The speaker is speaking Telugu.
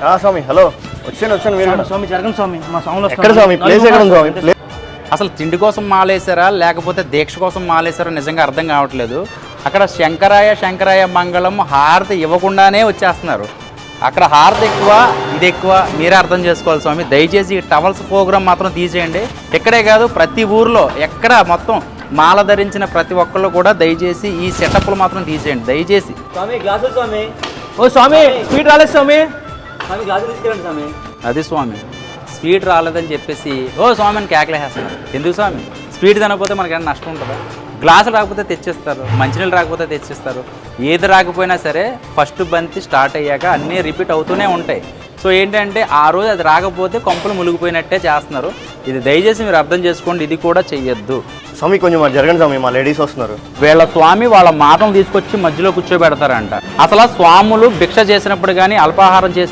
స్వామి హలో వచ్చాను మీరు స్వామి జరగండి స్వామి మా స్వామిలో ఎక్కడ స్వామి ప్లేస్ ఎక్కడ ఉంది స్వామి ప్లేస్ అసలు తిండి కోసం మాలేశారా లేకపోతే దీక్ష కోసం మాలేశారా నిజంగా అర్థం కావట్లేదు. అక్కడ శంకరాయ మంగళం హారతి ఇవ్వకుండానే వచ్చేస్తున్నారు. అక్కడ హారతి ఎక్కువ ఇది ఎక్కువ మీరే అర్థం చేసుకోవాలి స్వామి. దయచేసి టవల్స్ ప్రోగ్రామ్ మాత్రం తీసేయండి. ఇక్కడే కాదు ప్రతి ఊర్లో ఎక్కడ మొత్తం మాల ధరించిన ప్రతి ఒక్కళ్ళు కూడా దయచేసి ఈ సెటప్లు మాత్రం తీసేయండి దయచేసి. స్వామి గ్లాసులు స్వామి. ఓ స్వామి స్వీట్ రాలేదు స్వామి. స్వామి గ్లాసులు తీసుకెళ్ళండి స్వామి. అది స్వామి స్వీట్ రాలేదని చెప్పేసి ఓ స్వామి అని కేకలేసేస్తున్నారు. ఎందుకు స్వామి? స్వీట్ తినకపోతే మనకేమైనా నష్టం ఉంటుందా? గ్లాసులు రాకపోతే తెచ్చిస్తారు, మంచినీళ్ళు రాకపోతే తెచ్చిస్తారు. ఏది రాకపోయినా సరే ఫస్ట్ బంతి స్టార్ట్ అయ్యాక అన్నీ రిపీట్ అవుతూనే ఉంటాయి. సో ఏంటంటే ఆ రోజు అది రాకపోతే కొంపలు మునిగిపోయినట్టే చేస్తున్నారు. ఇది దయచేసి మీరు అర్థం చేసుకోండి. ఇది కూడా చెయ్యొద్దు స్వామి. కొంచెం జరగండి స్వామి, మా లేడీస్ వస్తున్నారు. వీళ్ళ స్వామి వాళ్ళ మాటలు తీసుకొచ్చి మధ్యలో కూర్చోబెడతారంట. అసలు స్వాములు భిక్ష చేసినప్పుడు కానీ అల్పాహారం చేసి